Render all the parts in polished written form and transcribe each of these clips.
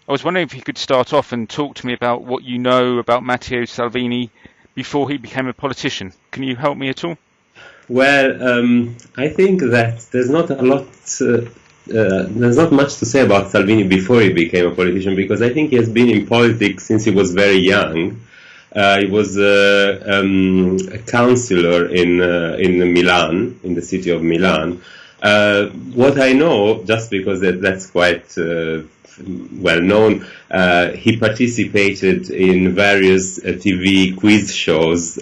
I was wondering if you could start off and talk to me about what you know about Matteo Salvini before he became a politician. Can you help me at all? Well, I think that there's not much to say about Salvini before he became a politician, because I think he has been in politics since he was very young. He was a councillor in Milan, in the city of Milan. What I know, just because that's quite well known, he participated in various TV quiz shows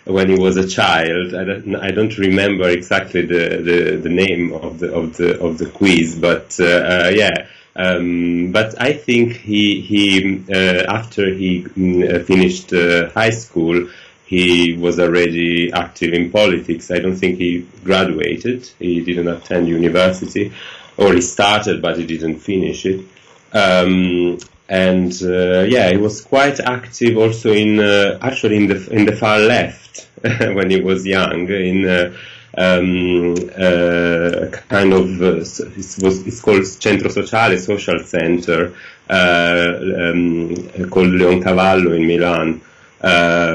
when he was a child. I don't remember exactly the name of the quiz, but yeah. But I think he after he finished high school, he was already active in politics. I don't think he graduated. He didn't attend university, or he started but he didn't finish it. Yeah, he was quite active also in actually in the far left when he was young, in kind of it's called Centro Sociale, social center, called Leoncavallo in Milan,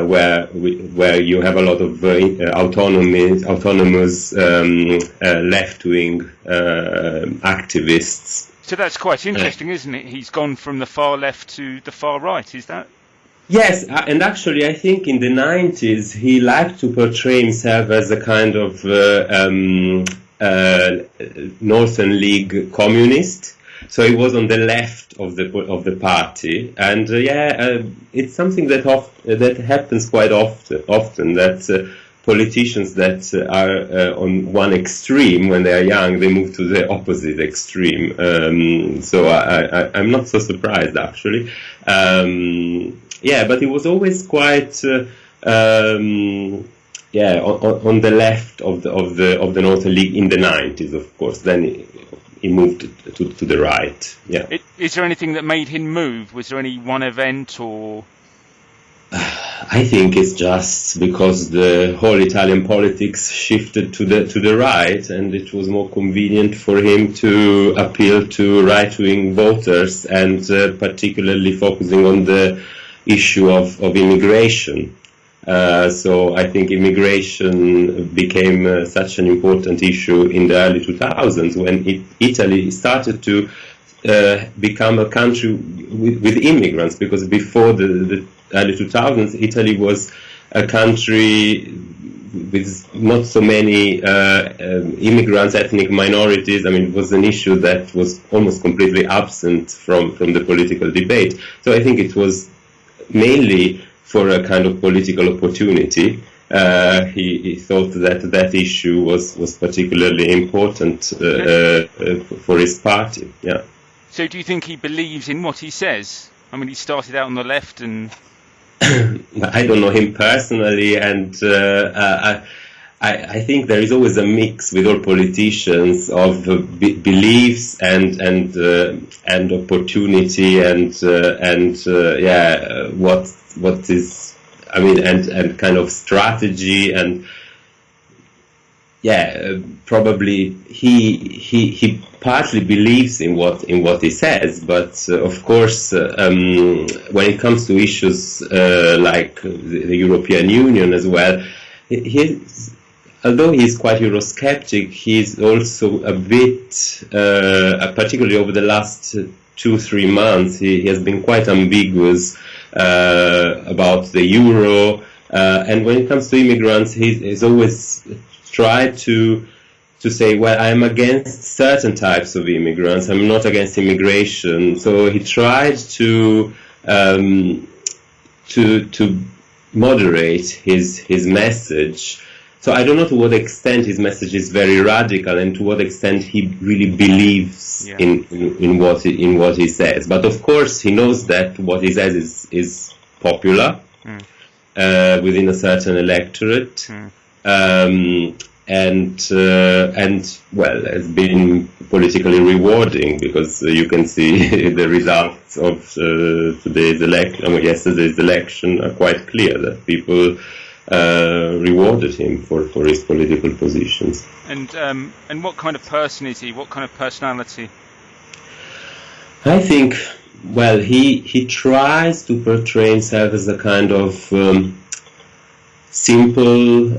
where you have a lot of autonomous left-wing activists. So that's quite interesting, isn't it? He's gone from the far left to the far right, is that? Yes, and actually I think in the 90s he liked to portray himself as a kind of Northern League communist. So he was on the left of the party, and it's something that happens quite often that politicians that are on one extreme when they are young, they move to the opposite extreme. So I'm not so surprised actually. Yeah, but he was always quite on the left of the Northern League in the 90s, of course. Then he moved to the right. Yeah. Is there anything that made him move? Was there any one event or? I think it's just because the whole Italian politics shifted to the right, and it was more convenient for him to appeal to right-wing voters, and particularly focusing on the issue of immigration. So I think immigration became such an important issue in the early 2000s when Italy started to become a country with immigrants, because before the early 2000s, Italy was a country with not so many immigrants, ethnic minorities. I mean, it was an issue that was almost completely absent from the political debate. So I think it was mainly for a kind of political opportunity. He thought that issue was particularly important for his party. Yeah. So do you think he believes in what he says? I mean, he started out on the left and... I don't know him personally, and I think there is always a mix with all politicians of beliefs and opportunity and what is, I mean, and kind of strategy, and probably he partly believes in what he says, but of course when it comes to issues like the European Union as well, although he's quite Eurosceptic, he's also a bit, particularly over the last 2-3 months, he has been quite ambiguous about the euro, and when it comes to immigrants, he's always tried to say, well, I'm against certain types of immigrants, I'm not against immigration. So he tried to moderate his message. So I don't know to what extent his message is very radical, and to what extent he really believes in what he says. But of course, he knows that what he says is popular within a certain electorate. And well, has been politically rewarding, because you can see the results of yesterday's election are quite clear, that people rewarded him for his political positions. And what kind of person is he? What kind of personality? I think well, he tries to portray himself as a kind of simple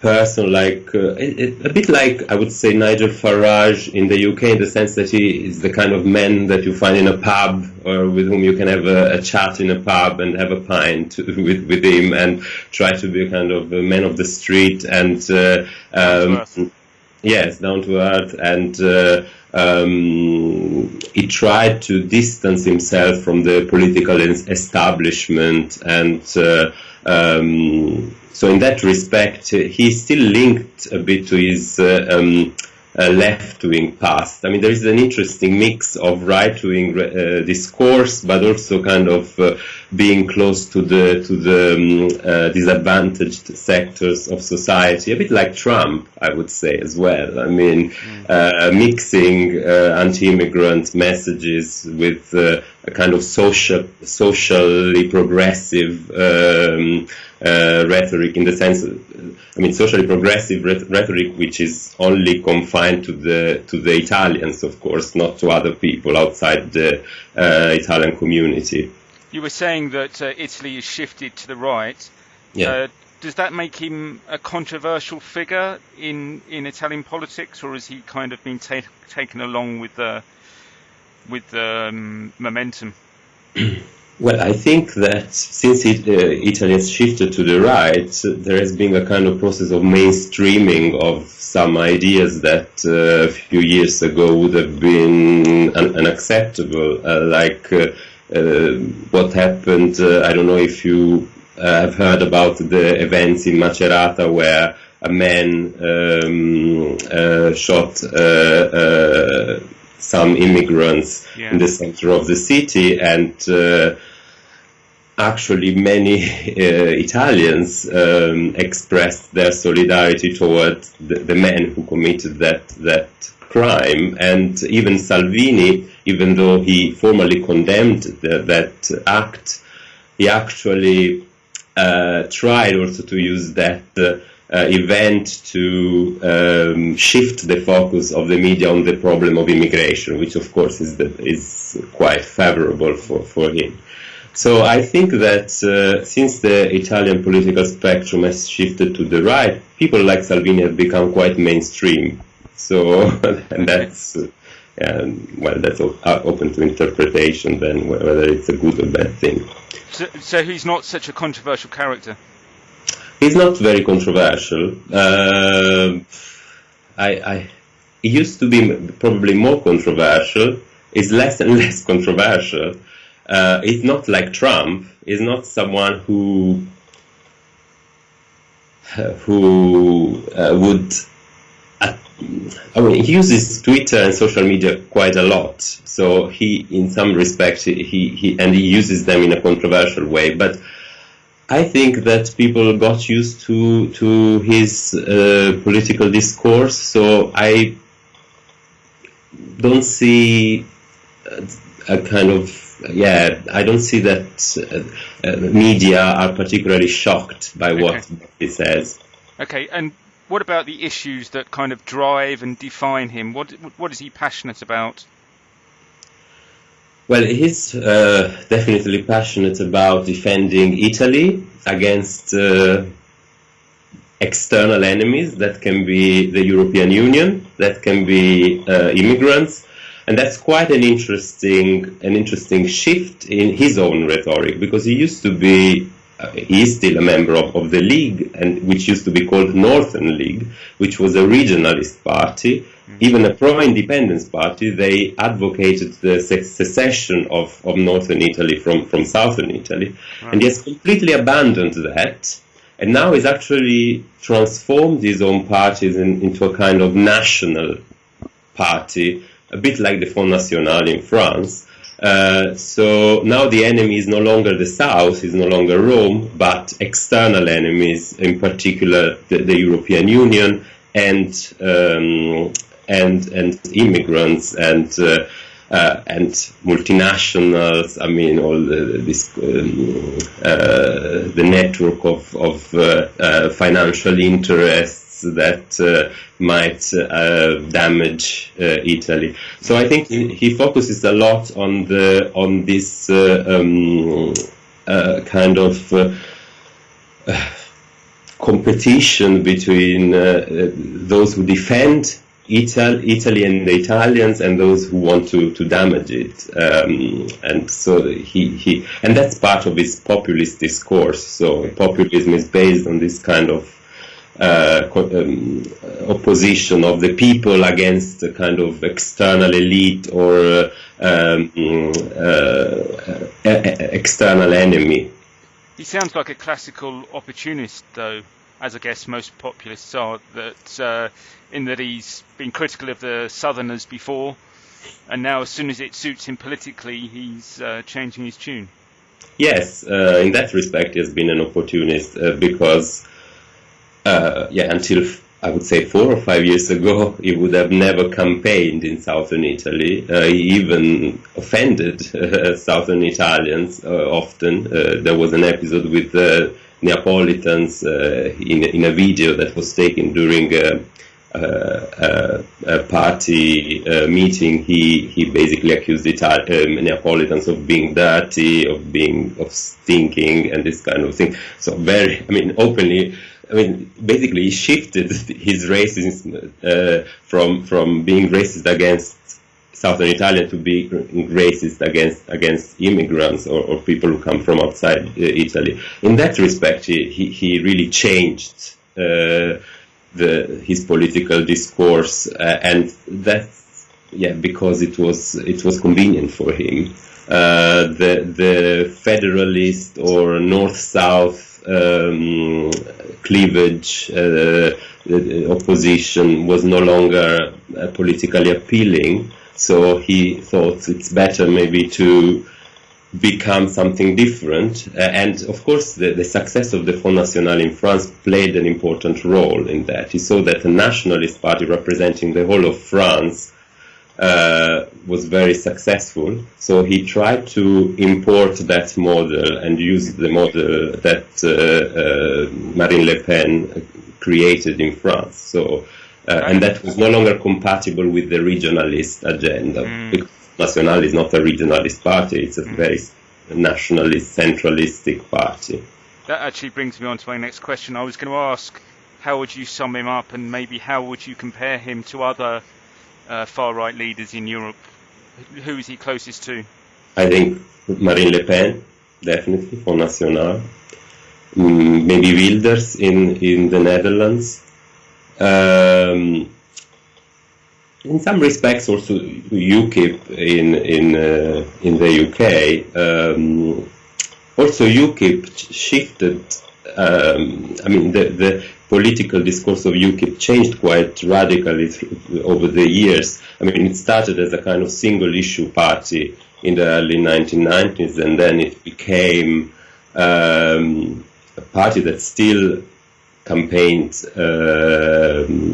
person, like a bit like, I would say, Nigel Farage in the UK, in the sense that he is the kind of man that you find in a pub, or with whom you can have a chat in a pub and have a pint with him, and try to be a kind of a man of the street, and yes, down to earth, and he tried to distance himself from the political establishment, and so in that respect, he's still linked a bit to his left-wing past. I mean, there is an interesting mix of right-wing discourse, but also kind of being close to the disadvantaged sectors of society, a bit like Trump, I would say, as well. I mean, mixing anti-immigrant messages with a kind of socially progressive rhetoric, in the sense, I mean, socially progressive rhetoric, which is only confined to the Italians, of course, not to other people outside the Italian community. You were saying that Italy is shifted to the right. Yeah. Does that make him a controversial figure in Italian politics, or has he kind of been taken along with the momentum? Well, I think that since Italy has shifted to the right, there has been a kind of process of mainstreaming of some ideas that a few years ago would have been unacceptable, like what happened. I don't know if you have heard about the events in Macerata where a man shot some immigrants in the center of the city, and actually many Italians expressed their solidarity toward the man who committed that crime. And even Salvini, even though he formally condemned that act, he actually tried also to use that event to shift the focus of the media on the problem of immigration, which of course is quite favorable for him. So I think that since the Italian political spectrum has shifted to the right, people like Salvini have become quite mainstream. So and that's that's open to interpretation then, whether it's a good or bad thing. So he's not such a controversial character? He's not very controversial. He used to be probably more controversial. He's less and less controversial. He's not like Trump. He's not someone who would. I mean, he uses Twitter and social media quite a lot. So he, in some respects, he uses them in a controversial way. But I think that people got used to his political discourse. So I don't see a kind of. I don't see that media are particularly shocked by what he says. Okay, and what about the issues that kind of drive and define him? What is he passionate about? Well, he's definitely passionate about defending Italy against external enemies. That can be the European Union, that can be immigrants. And that's quite an interesting shift in his own rhetoric, because he used to be, he is still a member of the League, and which used to be called Northern League, which was a regionalist party, even a pro-independence party. They advocated the secession of Northern Italy from Southern Italy, and he has completely abandoned that, and now he's actually transformed his own parties into a kind of national party, a bit like the Front National in France. So now the enemy is no longer the South, is no longer Rome, but external enemies, in particular the European Union and immigrants and multinationals. I mean, all the network of financial interests that might damage Italy. So I think he focuses a lot on this kind of competition between those who defend Italy and the Italians and those who want to damage it, and so and that's part of his populist discourse. So populism is based on this kind of opposition of the people against the kind of external elite or external enemy. He sounds like a classical opportunist, though, as I guess most populists are, that in that he's been critical of the Southerners before, and now as soon as it suits him politically, he's changing his tune. Yes, in that respect, he has been an opportunist because, until I would say 4 or 5 years ago, he would have never campaigned in southern Italy. He even offended southern Italians often. There was an episode with Neapolitans in a video that was taken during a party meeting. He basically accused Neapolitans of being dirty, of stinking, and this kind of thing. So openly. Basically, he shifted his racism from being racist against southern Italian to being racist against immigrants or people who come from outside Italy. In that respect, he really changed his political discourse, and that's because it was convenient for him. The federalist or north-south cleavage, the opposition was no longer politically appealing, so he thought it's better maybe to become something different. And of course, the success of the Front National in France played an important role in that. He saw that a nationalist party representing the whole of France was very successful, so he tried to import that model and use the model that Marine Le Pen created in France. So, and that was no longer compatible with the regionalist agenda. Because National is not a regionalist party; it's a very nationalist, centralistic party. That actually brings me on to my next question. I was going to ask, how would you sum him up, and maybe how would you compare him to other far-right leaders in Europe? Who is he closest to? I think Marine Le Pen, definitely, Front National. Maybe Wilders in the Netherlands. In some respects, also UKIP in the UK. Also, UKIP shifted. The political discourse of UKIP changed quite radically over the years. It started as a kind of single-issue party in the early 1990s, and then it became a party that still campaigned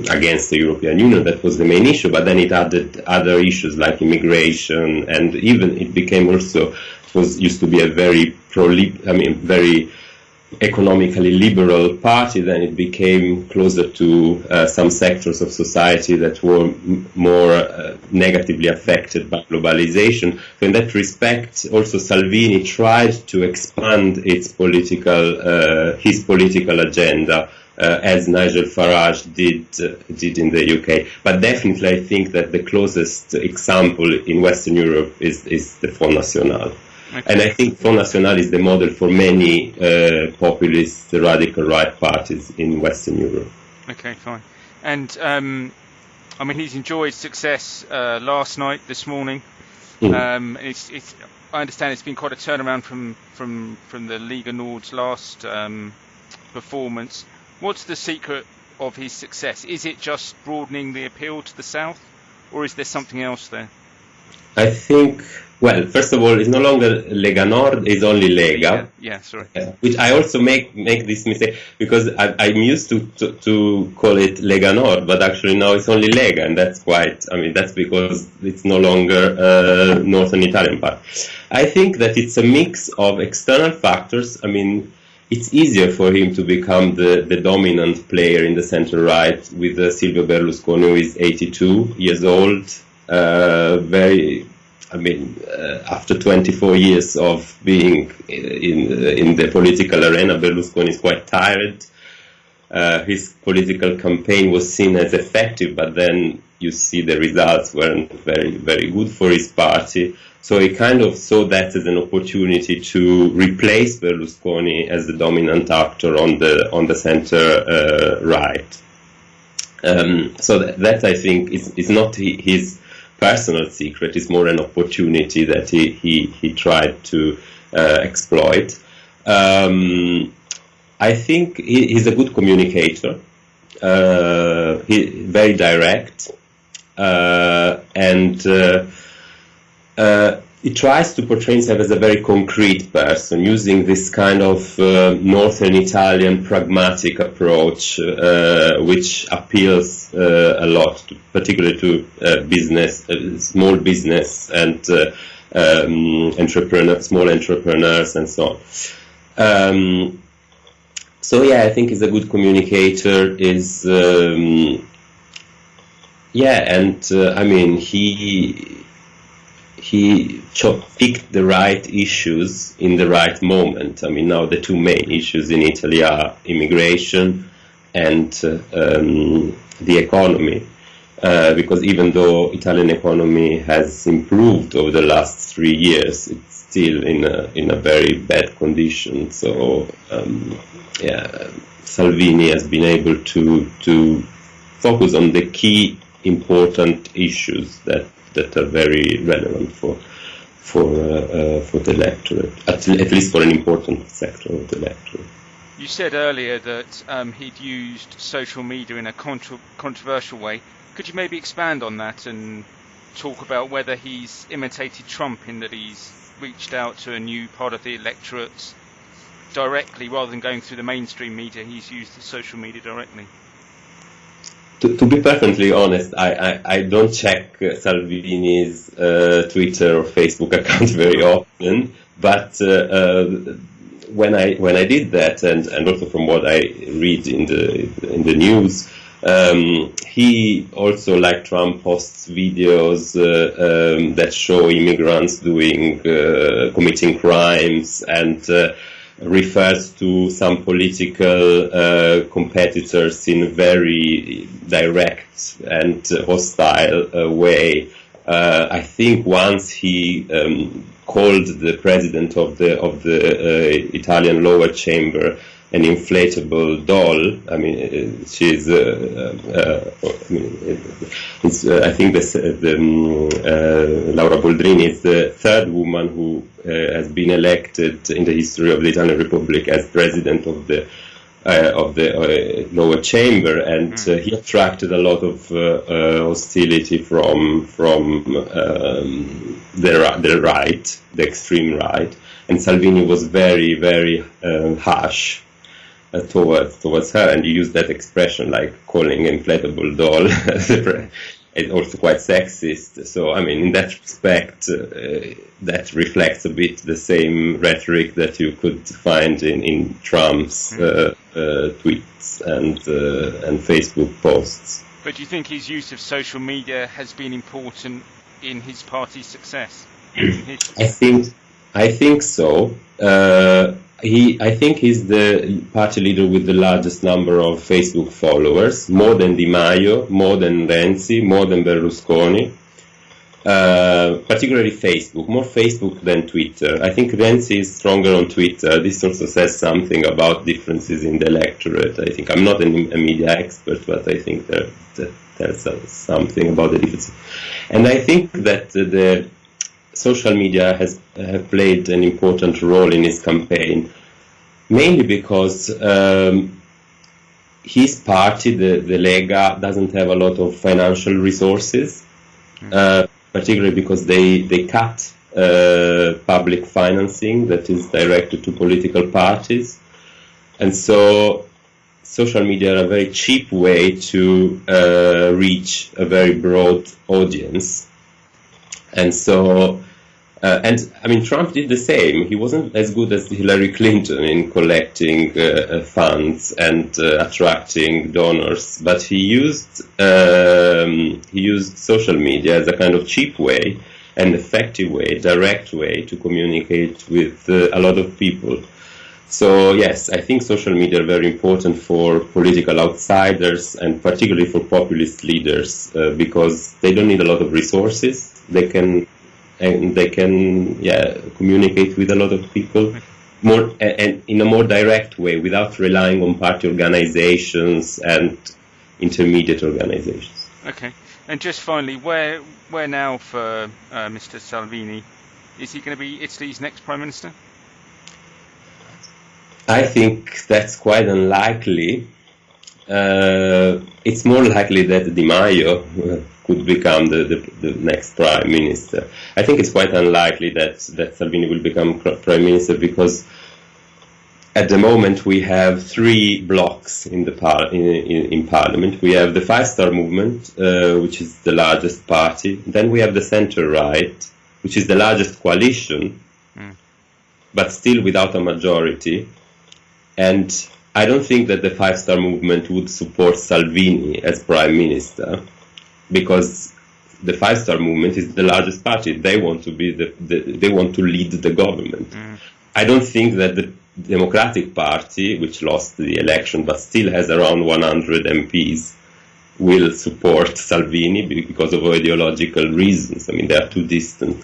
against the European Union. That was the main issue, but then it added other issues like immigration, and even it became also, used to be a very very economically liberal party. Then it became closer to some sectors of society that were more negatively affected by globalization. So in that respect, also Salvini tried to expand his political agenda, as Nigel Farage did in the UK. But definitely, I think that the closest example in Western Europe is the Front National. Okay. And I think Front National is the model for many populist, radical right parties in Western Europe. Okay, fine. And he's enjoyed success last night, this morning. I understand it's been quite a turnaround from the Liga Nord's last performance. What's the secret of his success? Is it just broadening the appeal to the south, or is there something else there? I think, well, first of all, it's no longer Lega Nord, it's only Lega. Yeah, sorry. Which I also make this mistake, because I'm used to call it Lega Nord, but actually now it's only Lega, and that's that's because it's no longer Northern Italian part. I think that it's a mix of external factors. it's easier for him to become the dominant player in the center right with Silvio Berlusconi, who is 82 years old, after 24 years of being in the political arena, Berlusconi is quite tired. His political campaign was seen as effective, but then you see the results weren't very, very good for his party. So he kind of saw that as an opportunity to replace Berlusconi as the dominant actor on the center right. So that I think is not his personal secret. It's more an opportunity that he tried to exploit. I think he's a good communicator. He's very direct, and he tries to portray himself as a very concrete person, using this kind of northern Italian pragmatic approach, which appeals a lot, particularly to business, small business, and small entrepreneurs, and so on. So yeah, I think he's a good communicator. He picked the right issues in the right moment. I mean, now the two main issues in Italy are immigration and the economy. Because even though Italian economy has improved over the last 3 years, it's still in a very bad condition. So Salvini has been able to focus on the key important issues that are very relevant for the electorate, at least for an important sector of the electorate. You said earlier that he'd used social media in a controversial way. Could you maybe expand on that and talk about whether he's imitated Trump in that he's reached out to a new part of the electorate directly rather than going through the mainstream media? He's used the social media directly. To be perfectly honest, I don't check Salvini's Twitter or Facebook account very often, but when I did that, and also from what I read in the news, he also, like Trump, posts videos that show immigrants committing crimes, and refers to some political competitors in a very direct and hostile way. I think once he called the president of the Italian lower chamber an inflatable doll. I mean, she's. I think Laura Boldrini is the third woman who has been elected in the history of the Italian Republic as president of the lower chamber, and he attracted a lot of hostility from the right, the extreme right, and Salvini was very, very harsh towards her, and you use that expression like calling inflatable doll. It's also quite sexist. So, I mean, in that respect, that reflects a bit the same rhetoric that you could find in Trump's tweets and Facebook posts. But do you think his use of social media has been important in his party's success? I think so. I think he's the party leader with the largest number of Facebook followers, more than Di Maio, more than Renzi, more than Berlusconi, particularly Facebook, more Facebook than Twitter. I think Renzi is stronger on Twitter. This also says something about differences in the electorate. I think I'm not a media expert, but I think that tells us something about the differences. And I think that the social media have played an important role in his campaign, mainly because his party, the Lega, doesn't have a lot of financial resources, particularly because they cut public financing that is directed to political parties. And so social media are a very cheap way to reach a very broad audience. And so And I mean, Trump did the same. He wasn't as good as Hillary Clinton in collecting funds and attracting donors, but he used social media as a kind of cheap way, an effective way, direct way to communicate with a lot of people. So yes, I think social media are very important for political outsiders and particularly for populist leaders because they don't need a lot of resources. They can communicate with a lot of people more and in a more direct way without relying on party organizations and intermediate organizations. Okay, and just finally, where now for Mr. Salvini? Is he going to be Italy's next prime minister? I think that's quite unlikely. It's more likely that Di Maio could become the next prime minister. I think it's quite unlikely that Salvini will become prime minister because at the moment we have three blocks in in parliament. We have the Five-Star Movement, which is the largest party. Then we have the centre-right, which is the largest coalition, but still without a majority. And I don't think that the Five-Star Movement would support Salvini as prime minister because the Five-Star Movement is the largest party. They want to be they want to lead the government. I don't think that the Democratic Party, which lost the election but still has around 100 MPs, will support Salvini because of ideological reasons. I mean, they are too distant.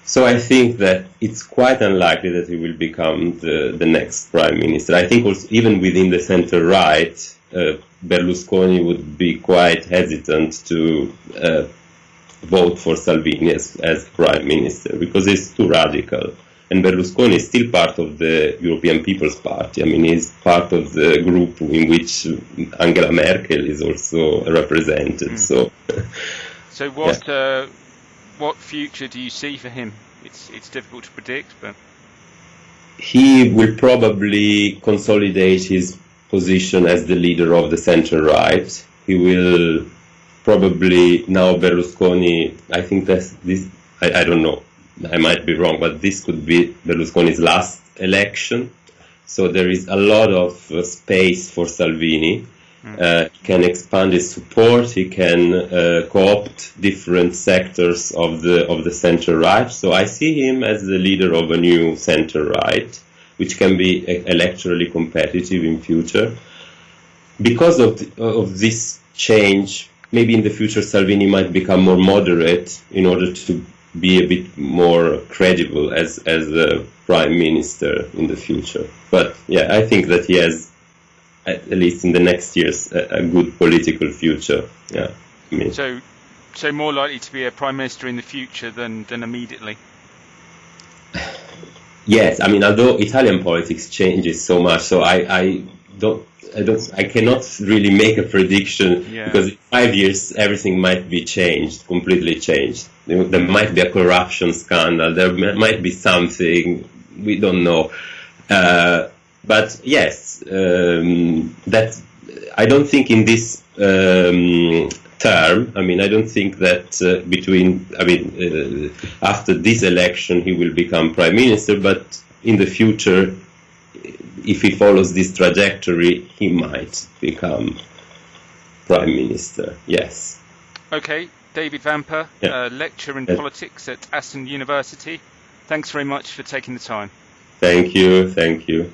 So I think that it's quite unlikely that he will become the next prime minister. I think also even within the center-right, Berlusconi would be quite hesitant to vote for Salvini as prime minister because he's too radical. And Berlusconi is still part of the European People's Party. I mean, he's part of the group in which Angela Merkel is also represented. So what future do you see for him? It's difficult to predict, but he will probably consolidate his position as the leader of the center-right. He will probably, now Berlusconi, I think that's this, I don't know, I might be wrong, but this could be Berlusconi's last election. So there is a lot of space for Salvini. He can expand his support. He can co-opt different sectors of the center-right. So I see him as the leader of a new center-right, which can be electorally competitive in future. Because of this change, maybe in the future Salvini might become more moderate in order to be a bit more credible as a prime minister in the future. But yeah, I think that he has, at least in the next years, a good political future. Yeah. I mean, so more likely to be a prime minister in the future than immediately. Yes, I mean, although Italian politics changes so much, so I cannot really make a prediction because in 5 years everything might be changed, completely changed. There might be a corruption scandal. There might be something we don't know. But yes, that I don't think in this term. I mean, I don't think that after this election he will become prime minister. But in the future, if he follows this trajectory, he might become prime minister. Yes. Okay, David Vamper, lecturer in politics at Aston University. Thanks very much for taking the time. Thank you.